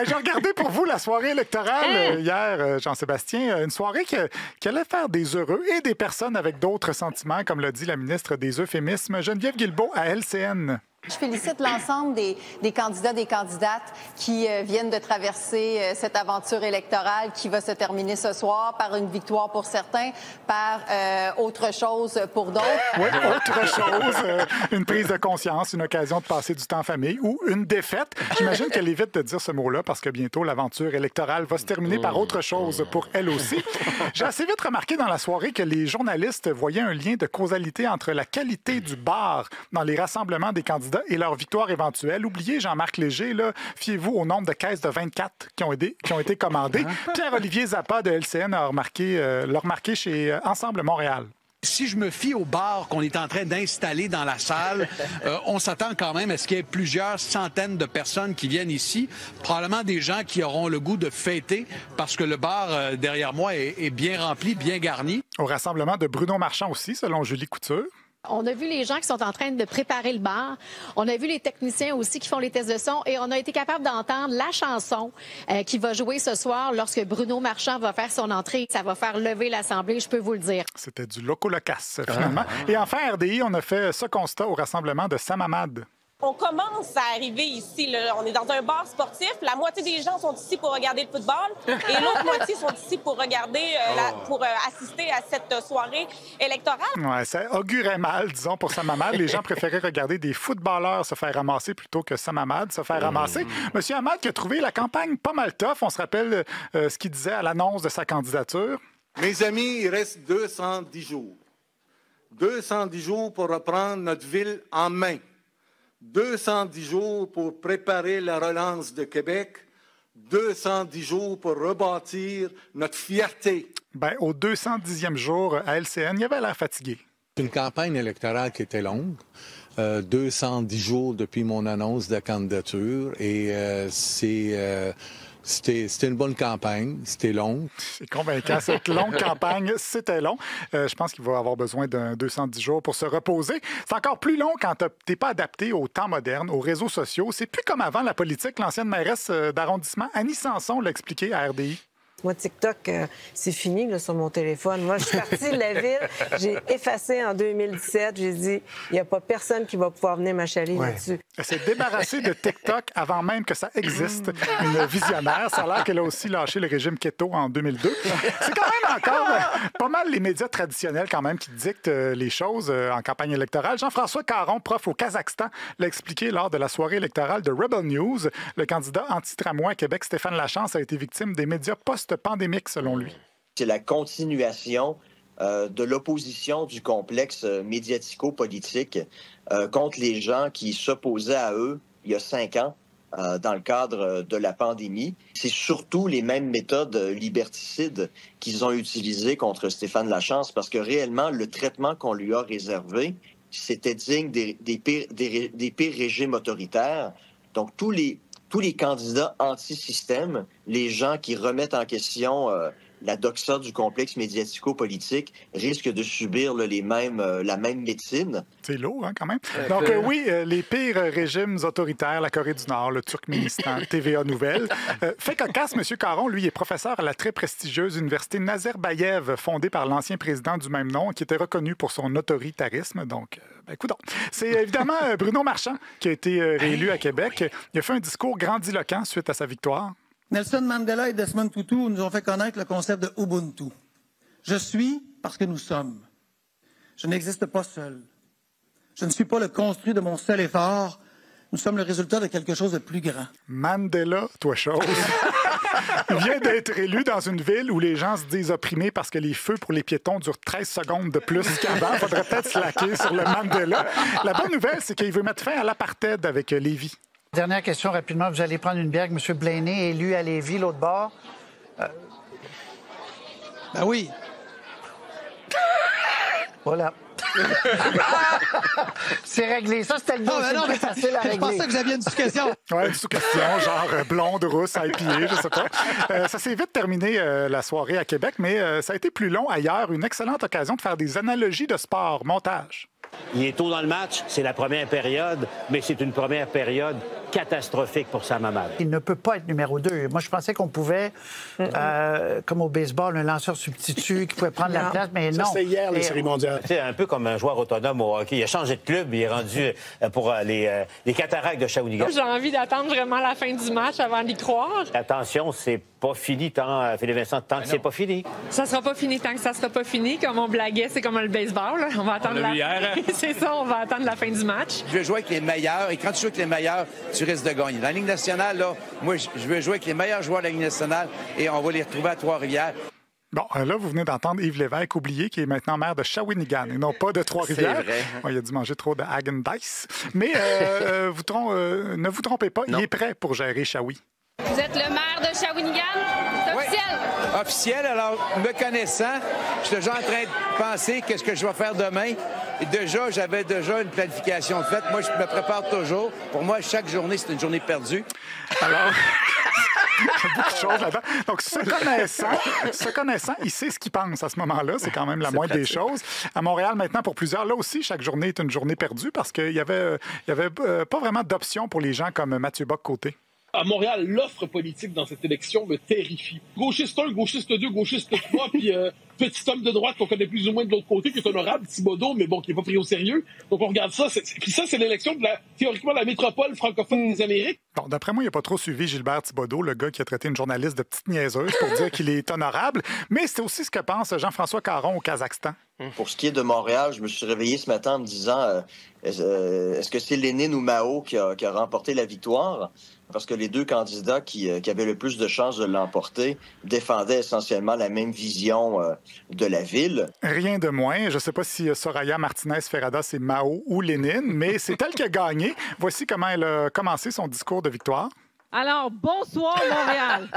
J'ai regardé pour vous la soirée électorale hier, Jean-Sébastien. Une soirée qui allait faire des heureux et des personnes avec d'autres sentiments, comme l'a dit la ministre des Euphémismes, Geneviève Guilbeault, à LCN. Je félicite l'ensemble des candidats, des candidates qui viennent de traverser cette aventure électorale qui va se terminer ce soir par une victoire pour certains, par autre chose pour d'autres. Oui, autre chose, une prise de conscience, une occasion de passer du temps en famille ou une défaite. J'imagine qu'elle évite de dire ce mot-là parce que bientôt, l'aventure électorale va se terminer par autre chose pour elle aussi. J'ai assez vite remarqué dans la soirée que les journalistes voyaient un lien de causalité entre la qualité du bar dans les rassemblements des candidats et leur victoire éventuelle. Oubliez Jean-Marc Léger, là, fiez-vous au nombre de caisses de 24 qui ont été commandées. Pierre-Olivier Zappa de LCN l'a remarqué chez Ensemble Montréal. Si je me fie au bar qu'on est en train d'installer dans la salle, on s'attend quand même à ce qu'il y ait plusieurs centaines de personnes qui viennent ici, probablement des gens qui auront le goût de fêter parce que le bar derrière moi est bien rempli, bien garni. Au rassemblement de Bruno Marchand aussi, selon Julie Couture. On a vu les gens qui sont en train de préparer le bar. On a vu les techniciens aussi qui font les tests de son et on a été capable d'entendre la chanson qui va jouer ce soir lorsque Bruno Marchand va faire son entrée. Ça va faire lever l'Assemblée, je peux vous le dire. C'était du loco locasse, finalement. Et enfin, RDI, on a fait ce constat au rassemblement de Sam Hamad. On commence à arriver ici, là. On est dans un bar sportif. La moitié des gens sont ici pour regarder le football et l'autre moitié sont ici pour regarder, pour assister à cette soirée électorale. Ouais, ça augurait mal, disons, pour Sam Hamad. Les gens préféraient regarder des footballeurs se faire ramasser plutôt que Sam Hamad se faire ramasser. Monsieur Hamad qui a trouvé la campagne pas mal tough. On se rappelle ce qu'il disait à l'annonce de sa candidature. Mes amis, il reste 210 jours. 210 jours pour reprendre notre ville en main. 210 jours pour préparer la relance de Québec, 210 jours pour rebâtir notre fierté. Bien, au 210e jour à LCN, il avait l'air fatigué. C'est une campagne électorale qui était longue, 210 jours depuis mon annonce de candidature, et c'était une bonne campagne, c'était long. C'est convaincant. Cette longue campagne, c'était long. Je pense qu'il va avoir besoin d'un 210 jours pour se reposer. C'est encore plus long quand tu n'es pas adapté au temps moderne, aux réseaux sociaux. C'est plus comme avant la politique. L'ancienne mairesse d'arrondissement, Annie Sanson, l'a expliqué à RDI. Moi, TikTok, c'est fini là, sur mon téléphone. Moi, je suis partie de la ville, j'ai effacé en 2017. J'ai dit, il n'y a pas personne qui va pouvoir venir m'achaler là-dessus. Elle s'est débarrassée de TikTok avant même que ça existe. Une visionnaire. Ça a l'air qu'elle a aussi lâché le régime keto en 2002. C'est quand même encore pas mal les médias traditionnels quand même qui dictent les choses en campagne électorale. Jean-François Caron, prof au Kazakhstan, l'a expliqué lors de la soirée électorale de Rebel News. Le candidat anti-tramway à Québec, Stéphane Lachance, a été victime des médias post-pandémiques, selon lui. C'est la continuation de l'opposition du complexe médiatico-politique contre les gens qui s'opposaient à eux il y a 5 ans dans le cadre de la pandémie. C'est surtout les mêmes méthodes liberticides qu'ils ont utilisées contre Stéphane Lachance parce que réellement, le traitement qu'on lui a réservé, c'était digne des pires régimes autoritaires. Donc, tous les candidats anti-système, les gens qui remettent en question la doxa du complexe médiatico-politique, risquent de subir là, la même médecine. C'est lourd, hein, quand même. Donc, oui, les pires régimes autoritaires, la Corée du Nord, le Turkménistan, TVA Nouvelles. Fait cocasse, M. Caron, lui, est professeur à la très prestigieuse université Nazarbayev, fondée par l'ancien président du même nom, qui était reconnu pour son autoritarisme. Donc, écoute, c'est évidemment Bruno Marchand qui a été réélu à Québec. Il a fait un discours grandiloquent suite à sa victoire. Nelson Mandela et Desmond Tutu nous ont fait connaître le concept de Ubuntu. Je suis parce que nous sommes. Je n'existe pas seul. Je ne suis pas le construit de mon seul effort. Nous sommes le résultat de quelque chose de plus grand. Mandela, toi chose. Il vient d'être élu dans une ville où les gens se disent opprimés parce que les feux pour les piétons durent 13 secondes de plus qu'avant. Il faudrait peut-être se laquer sur le Mandela. La bonne nouvelle, c'est qu'il veut mettre fin à l'apartheid avec Lévis. Dernière question rapidement. Vous allez prendre une bière. M. Blaney, élu à Lévis, l'autre bord. Ben oui. Voilà. C'est réglé. Ça, c'était le dossier plus facile à régler. Je pensais que vous aviez une sous-question. Oui, une sous-question, genre blonde, rousse, IPA, je sais pas. Ça s'est vite terminé, la soirée à Québec, mais ça a été plus long ailleurs. Une excellente occasion de faire des analogies de sport. Montage. Il est tôt dans le match, c'est la première période, mais c'est une première période catastrophique pour Sam Hamad. Il ne peut pas être numéro 2. Moi, je pensais qu'on pouvait, comme au baseball, un lanceur substitut qui pouvait prendre la place, mais non. Ça, c'était hier, les séries mondiales. C'est un peu comme un joueur autonome au hockey. Il a changé de club, il est rendu pour les Cataractes de Shawinigan. J'ai envie d'attendre vraiment la fin du match avant d'y croire. Attention, c'est pas fini tant, Philippe Vincent, tant que c'est pas fini. Ça sera pas fini tant que ça sera pas fini. Comme on blaguait, c'est comme le baseball. Là. On va attendre c'est ça, on va attendre la fin du match. Je veux jouer avec les meilleurs, et quand tu joues avec les meilleurs, tu risques de gagner. Dans la Ligue nationale, là, moi, je veux jouer avec les meilleurs joueurs de la Ligue nationale et on va les retrouver à Trois-Rivières. Bon, là, vous venez d'entendre Yves Lévesque, oublié, qui est maintenant maire de Shawinigan et non pas de Trois-Rivières. C'est vrai. Ouais, il a dû manger trop de Häagen-Dazs. Mais ne vous trompez pas, il est prêt pour gérer Shawi. Vous êtes le maire de Shawinigan? C'est officiel? Oui, officiel. Alors, me connaissant, je suis déjà en train de penser qu'est-ce que je vais faire demain. Et j'avais déjà une planification de faite. Moi, je me prépare toujours. Pour moi, chaque journée, c'est une journée perdue. Alors... Il y a beaucoup de choses là-dedans. Donc, se connaissant, il sait ce qu'il pense à ce moment-là. C'est quand même la moindre des choses. À Montréal, maintenant, pour plusieurs, là aussi, chaque journée est une journée perdue parce qu'il y avait pas vraiment d'options pour les gens comme Mathieu Bock-Côté. À Montréal, l'offre politique dans cette élection me terrifie. Gauchiste 1, gauchiste 2, gauchiste 3, puis petit homme de droite qu'on connaît plus ou moins de l'autre côté, qui est honorable, Thibodeau, mais bon, qui n'est pas pris au sérieux. Donc on regarde ça. Puis ça, c'est l'élection de théoriquement la métropole francophone des Amériques. Bon, d'après moi, il n'a pas trop suivi Gilbert Thibodeau, le gars qui a traité une journaliste de petite niaiseuse pour dire qu'il est honorable. Mais c'est aussi ce que pense Jean-François Caron au Kazakhstan. Pour ce qui est de Montréal, je me suis réveillé ce matin en me disant est-ce que c'est Lénine ou Mao qui a remporté la victoire? Parce que les deux candidats qui avaient le plus de chances de l'emporter défendaient essentiellement la même vision de la ville. Rien de moins. Je ne sais pas si Soraya Martinez-Ferrada, c'est Mao ou Lénine, mais c'est elle qui a gagné. Voici comment elle a commencé son discours de victoire. Alors, bonsoir, Montréal.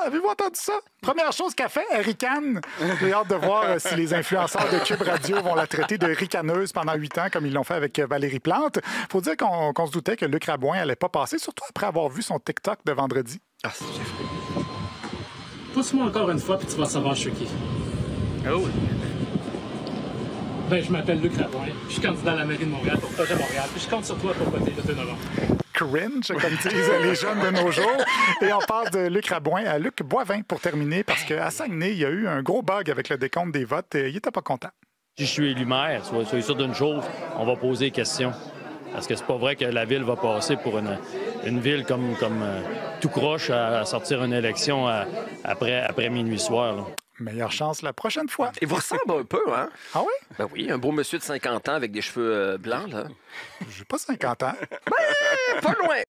Avez-vous entendu ça? Première chose qu'a fait, elle ricane. J'ai hâte de voir si les influenceurs de Cube Radio vont la traiter de ricaneuse pendant 8 ans, comme ils l'ont fait avec Valérie Plante. Faut dire qu'on se doutait que Luc Rabouin n'allait pas passer, surtout après avoir vu son TikTok de vendredi. Ah, c'est Jeffrey. Pousse-moi encore une fois, puis tu vas savoir je suis qui. Oh! Ben, je m'appelle Luc Rabouin. Je suis candidat à la mairie de Montréal pour projet Montréal. Puis je compte sur toi pour voter le 2 novembre. Cringe, comme disent les jeunes de nos jours. Et on passe de Luc Rabouin à Luc Boivin pour terminer, parce qu'à Saguenay, il y a eu un gros bug avec le décompte des votes et il n'était pas content. Si je suis élu maire, soyez sûr d'une chose, on va poser des questions. Parce que c'est pas vrai que la ville va passer pour une ville comme tout croche à sortir une élection après minuit soir. Là. Meilleure chance la prochaine fois. Il vous ressemble un peu, hein? Ah oui? Ben oui, un beau monsieur de 50 ans avec des cheveux blancs, là. J'ai pas 50 ans. Ben, pas loin.